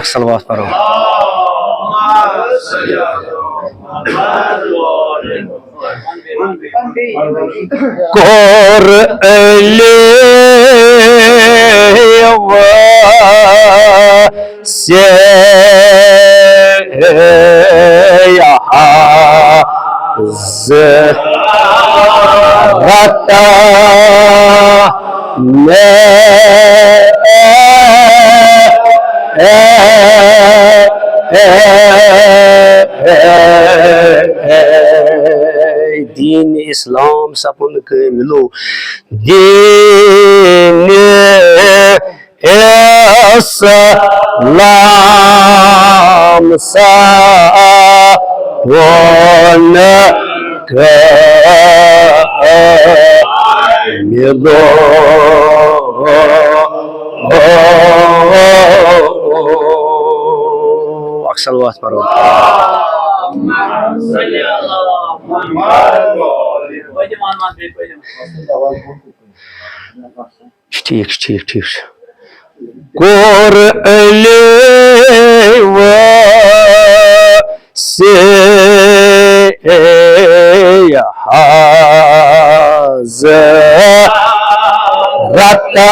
सलवात पढ़ो। कोर ले से रता दीन इस्लाम सपन के मिलो दीन इस्लाम सा वन के मिलो सलवात पढ़ो। ठीक ठीक ठीक। कोर ले से रता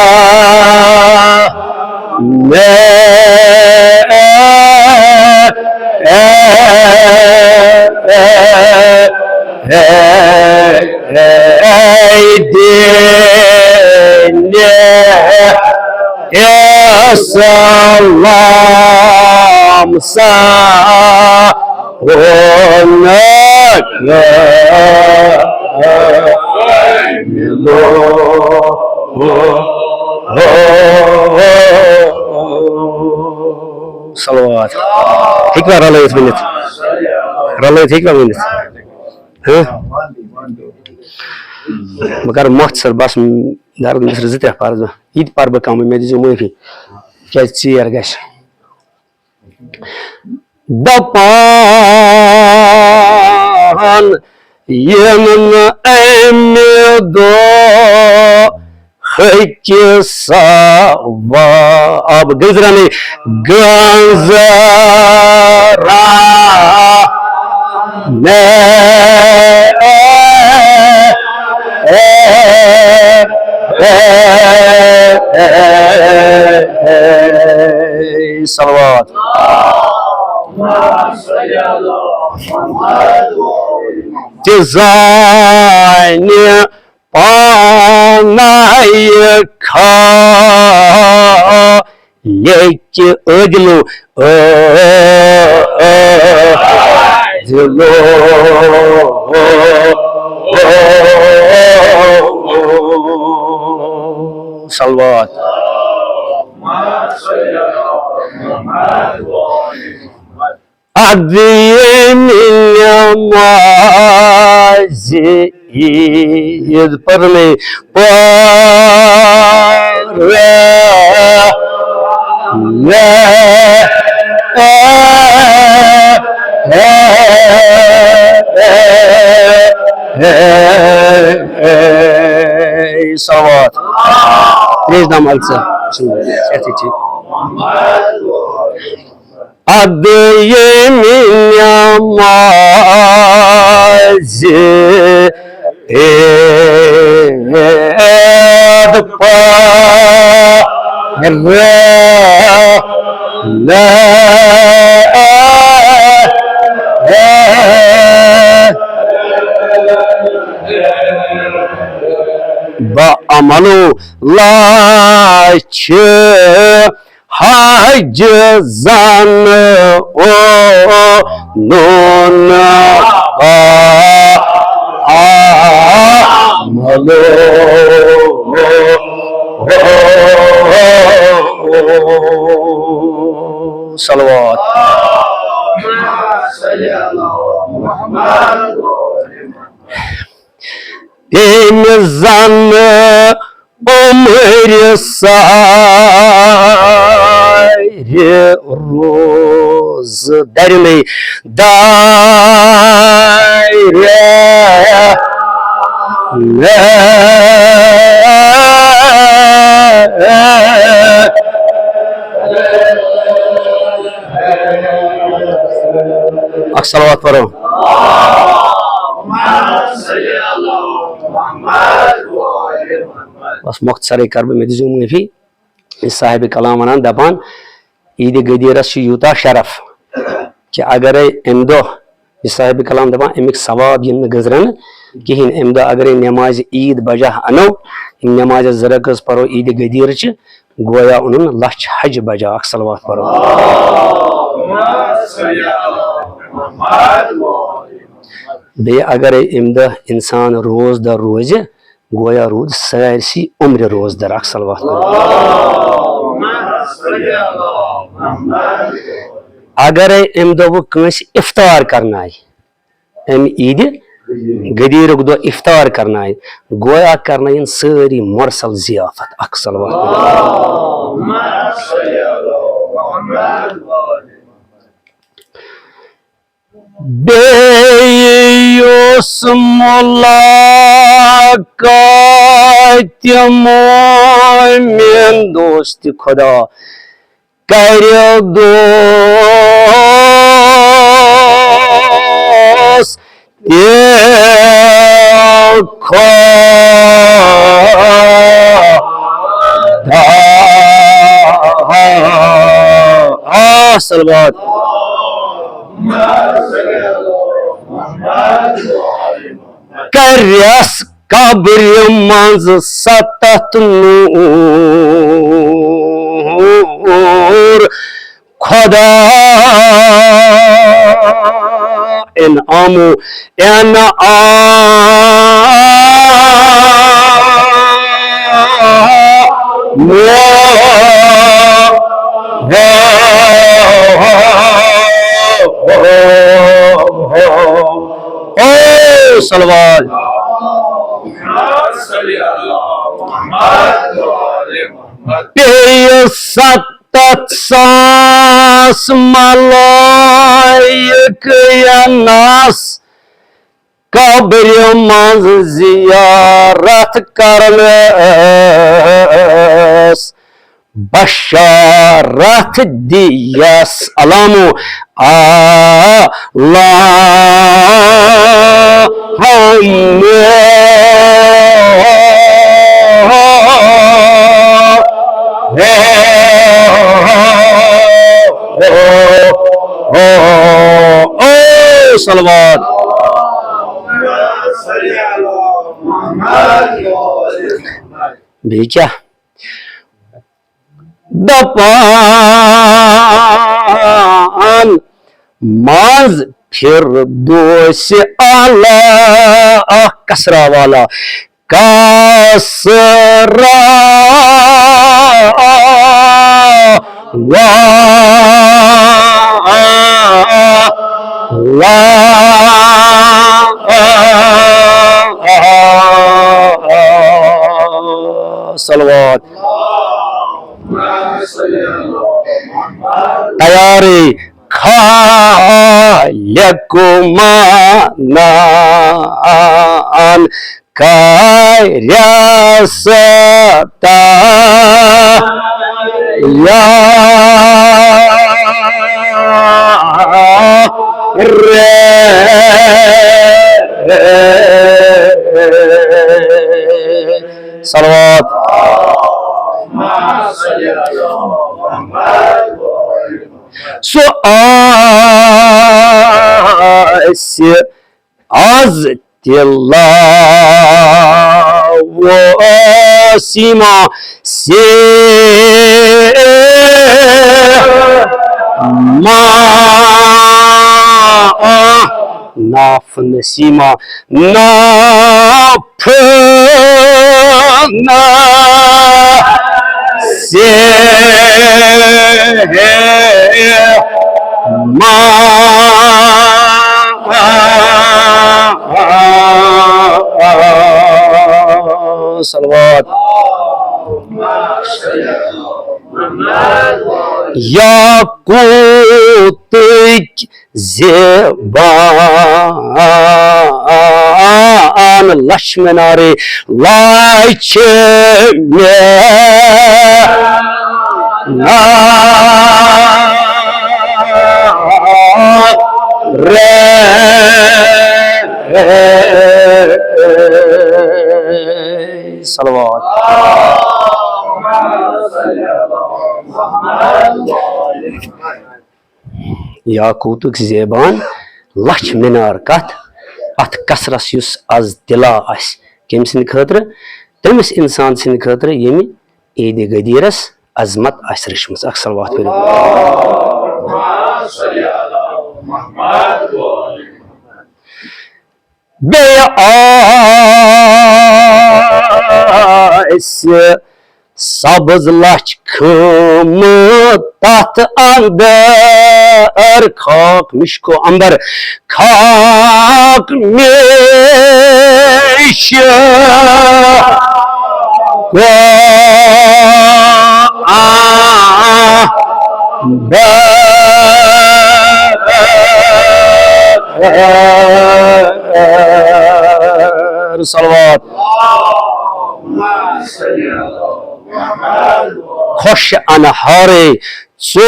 सलाम सा मिलो सलवात ठीक है। रलो एक मिनट ठीक है मिनट मगर मत सर बस दार मिस्र जते पारज ईद पार बकाम में जो मोफी क्या चीयर गश दपान यमन एमदो खैके सावा अब गजरा ने गजरा ने सलवात डिजाइन पानाय खा ये कि अजलो सलवात ईद पढ़ने सलवात प्लीज नाम अलसा ठीक अदये मियामाज अमलो लाच हज जान ओ नोन अमलो सलवात इन जान उम्र सारे रोज दर में दायरे सलावत पढ़ो। बस मुख्तसर कर मे दिजो माफी साहिब कलाम वन दपान ईद गदीरस यूता शरफ कि अगर अम दो साहिब कलाम दपान अमिक सवाब इन गजरन कहें अम दो अगर नमाज ईद बजा अनो नमाज जरकस पढ़ो ईद गदीर गोया उन लच हज बजा सलावत पढ़ो। बे अगर अम दह इंसान रोज दर रोज गोया रूद सारसी उम्र रोज दर सलावत पढ़ो। अगर अम दह कंस इफ्तार करना अम ईद गदीर दो इफ्तार करना गोया करना इन सारी मरसल जियाफत सलावत पढ़ो। बेयुस मुलाकात मोमिन दोस्त खुदा कर दोस्त सलवात करस कब्र मंज सतत नूर खुदा इनामो सलवात सतत सास मलाइक नास कब्र मंज जियारत करनस बशारत दियस अलामो सलवात बेचा दपान माज फिर दोष आला कसरा वाला कसरा सलवात तैयारी खालकुमान कायसता या रे सलवात सो आज तिला वो सीमा से नाफ सीमा नाफ से सलवात याकूत ज़ेबान लक्ष्मणारे लक्ष्मी रे सलवात याकूतुक ज़ेबान लक्ष मीनार कथ अथ कसरस युस आज दिला आस कम सिंद खतर तमिस इंसान सिंद खतर यमि ईद गदीरस अजमत आस रचमस अख सलवात करियो बे आस सब्ज लच खम तथ अंदर खाक मिशको अंबर खाक मिश सलवात खुश अनहारे चोर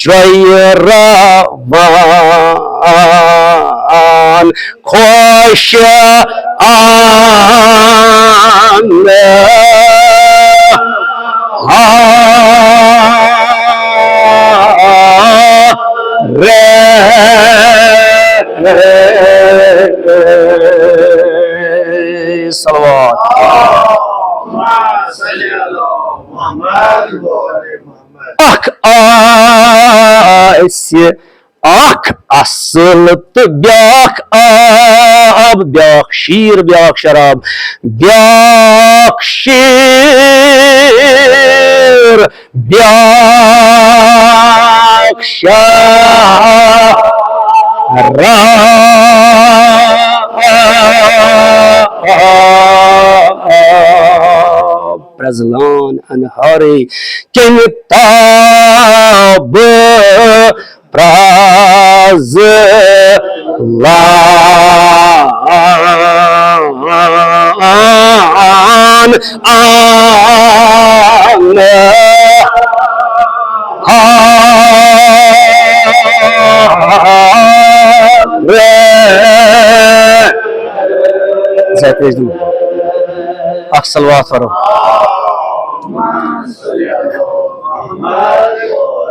जयरावान खुश सलवात अख आस्य अख असल तो ब्याख आब ब्याख शीर ब्याख शराब ब्याख शीर ब्याख प्रजलान अनहारे किताब प्रजलान सलवात करो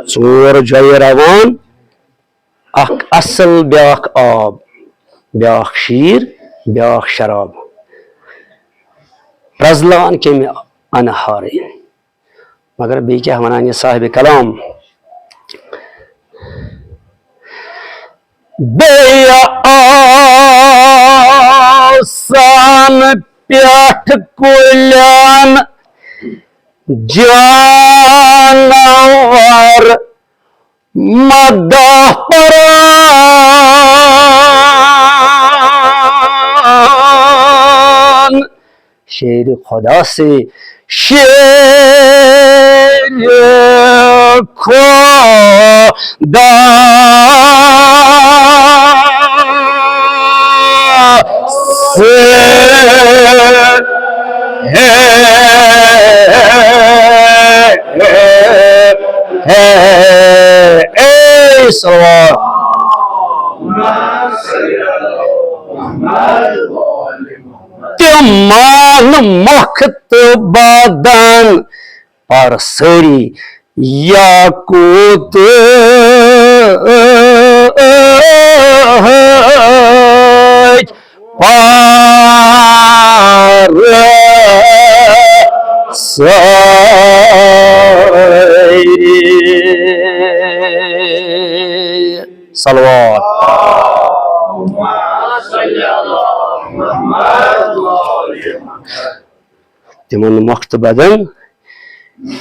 चोर जयरावान अख असल ब्याख आब ब्याख शीर ब्याख शराब प्रजलान के में अनहारे मगर बे क्या वनान ये साहिब कलाम बेया आसान प्याठ कुल्यान जानवर मदा परान शेर खुदा से शेर खुदा से मान मख्त बादन और सरी याकूत पार सलवात तिमन मख्त बदन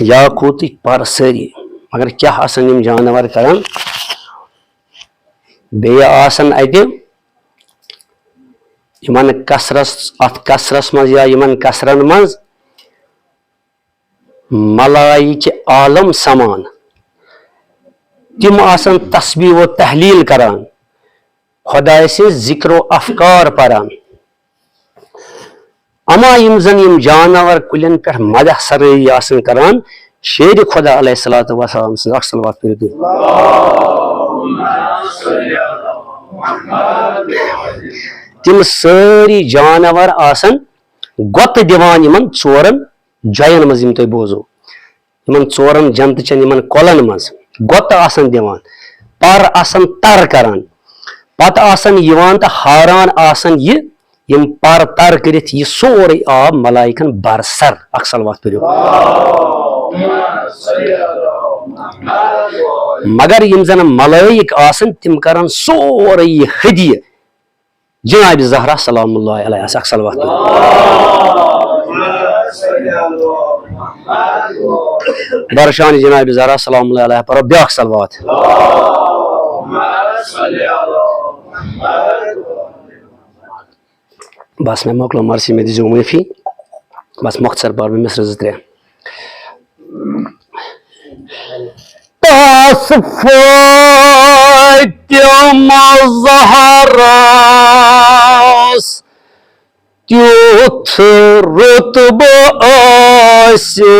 याकूत पारसरी मगर क्या आसन यम जानवर करान बेय आसन अति यमन कसरस अत कसरस मज या यमन कसरन मज मलाइक आलम समान तिम आसन तस्बीह व तहलील करान खुदाय से जिक्रो अफकार परान अमा यम जन यम जानवर कुलियन पे मदह सरई आसन करान शेर खुदा अलैहिस्सलातु वस्सलाम सल्लल्लाहु अलैहि तिम सारी जानवर आसन गोत दिवान यमन चोरन जयन मज यम तुम बोजो यमन चोरन जंत चन यमन कोलन मज गोत आसन दिवान पर आसन तर करान पत आसन यवान तो हारान आसन ये यम पर तर करित ये सोरे आब मलाइकन बरसर अक्सल वक्त पर मगर यम जन मलाइक आसन तिम करन सोरे ये हदिय जनाब ज़हरा सलामुल्लाह अलैहा अक्सल वक्त बरशान जनाब ज़हरा सलामुल्लाह अलैहा पर ब्याख सलवात बस मैं मोकलो मर्सी में दीजिए माफी बस मुख्तसर बार में मिस्र ज़िक्र तासफ़ातिम ज़हरास त्युथ रुतबा आसित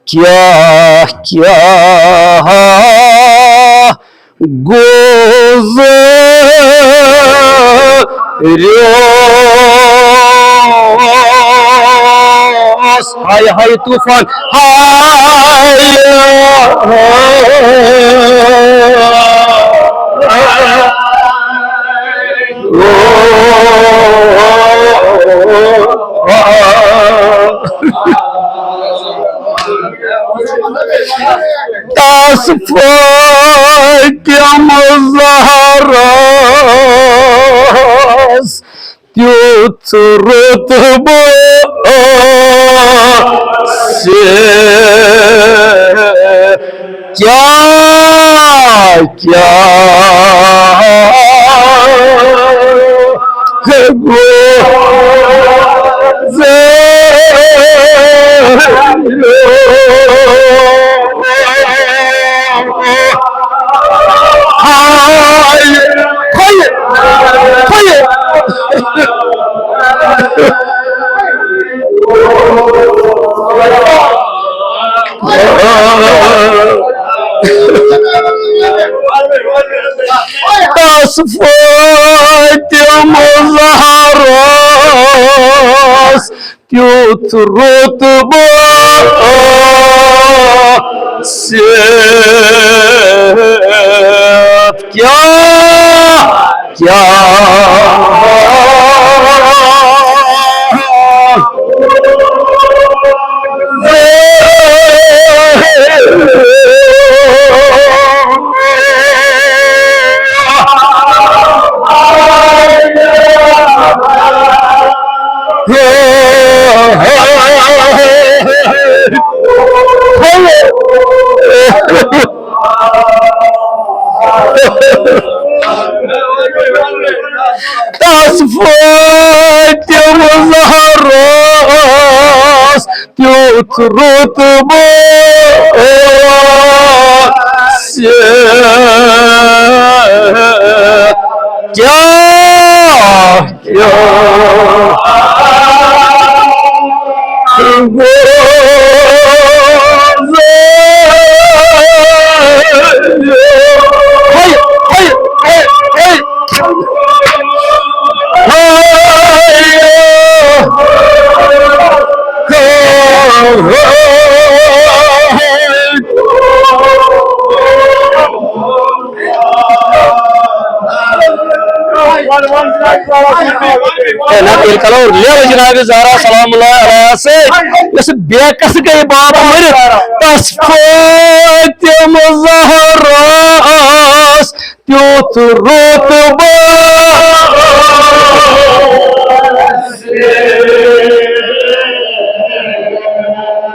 क्या क्या गुज़रियोस हाय हाय तूफान हाय तासफ़ातिम ज़हरास त्युथ रुतबा आसित क्या क्या तासफ़ातिम ज़हरास त्युथ रुतबा आसित क्या क्या तासफ़ातिम ज़हरास त्युथ रुतबा आसित क्या क्या जनाब ज़हरा सलामुल्लाह अलैहा से इस बेकस गई बाप मर तासफ़ातिम ज़हरास त्युथ रुतबा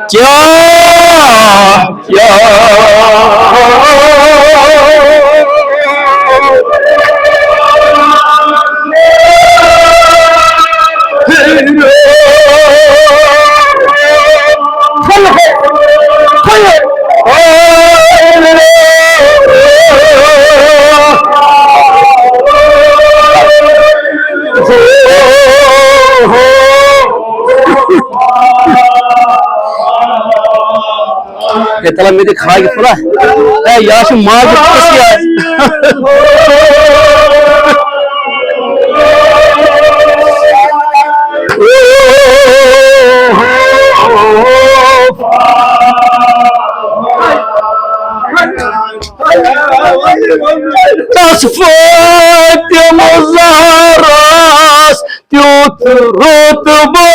क्या क्या तला में खा के फुला या माज tas Fatima Zahras tut rutba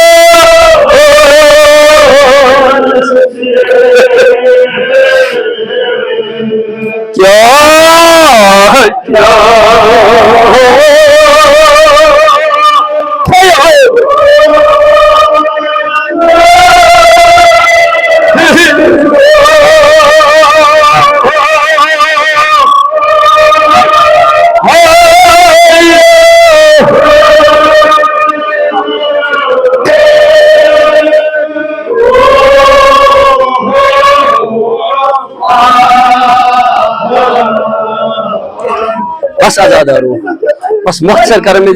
बस आजादारो बस मख्तर कर में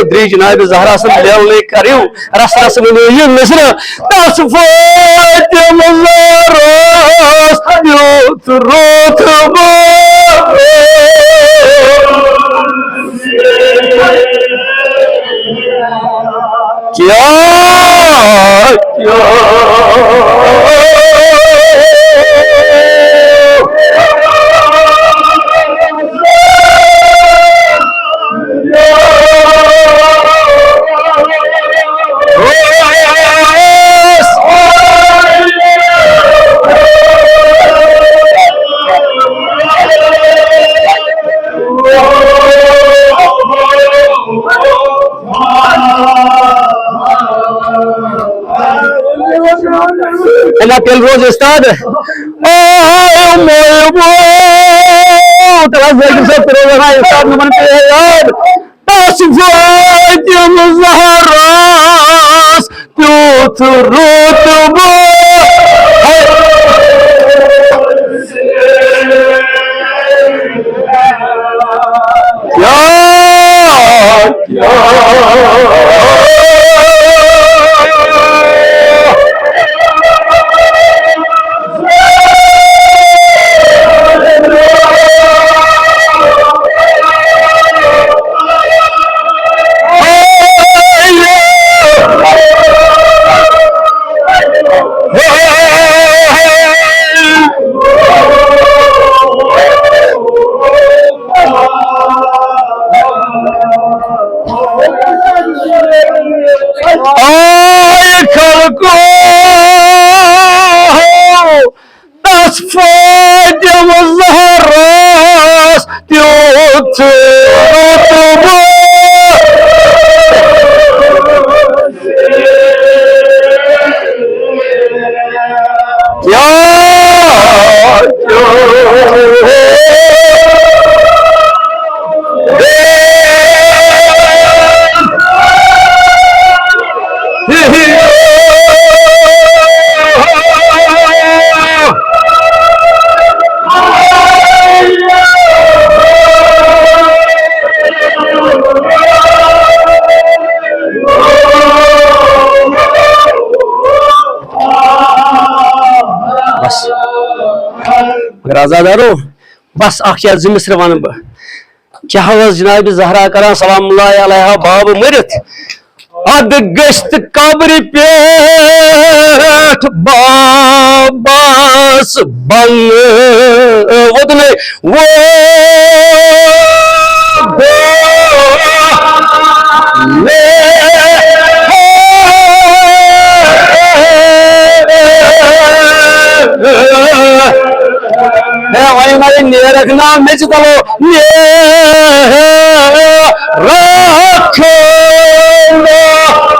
द्री जनाब ज़हरा सब ले करियो रस रस में ये नजर दस फातिमा ज़हरा यूत रोत क्या क्या aquel rojo estado oh meu bom trazer que você trouxe aí sabe no manter passo vai de Zahras tudo roto आजादारो बस अखिया जिम्र वन बह क्या जनाब ज़हरा कर सलाम बाब मरित अद गश्त कब्र पेठ बाबस बंग वदन वो रखना मिच तलो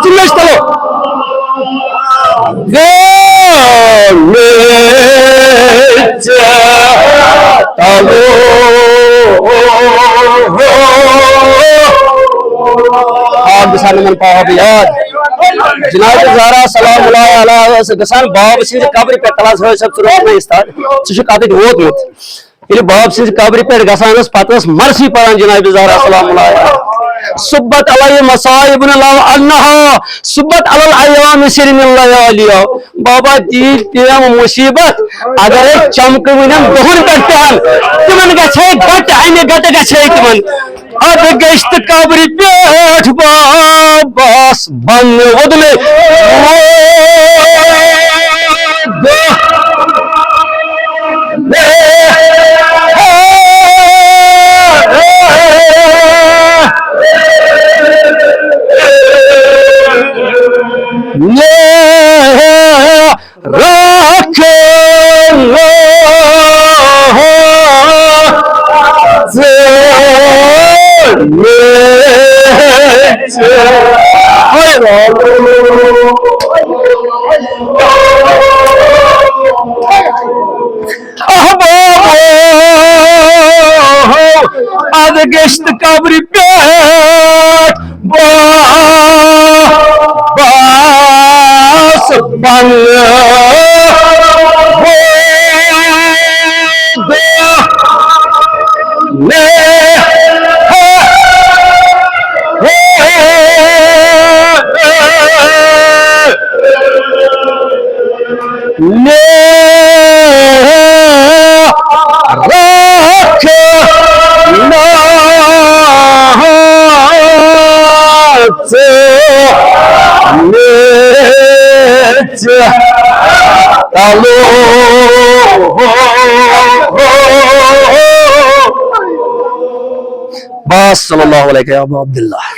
चिल्लच तलो याद जनाब ज़हरा सलाम गसान बाब सिंह कब्र पे तलाश सब कत वोतमुत ये बाब सिंह कब्र पे गसान पत मरसी पढ़ान जनाब ज़हरा सलाम सुब्बत अलैहि मसाइबुन ला अन्नहा सुब्बत अलल अय्याम सिरमिन लयालिया। बाबा तीर तेम मुसीबत अगर चमकविनन दोहन करते हैं तिमन गछे गट आने गट गछे तिमन अद गश्त कब्र पेठ बाबास बन वदले अद गश्त कब्र पेठ बास बन बस सल्लल्लाहु अलैहि व सल्लम अब्दुल्लाह।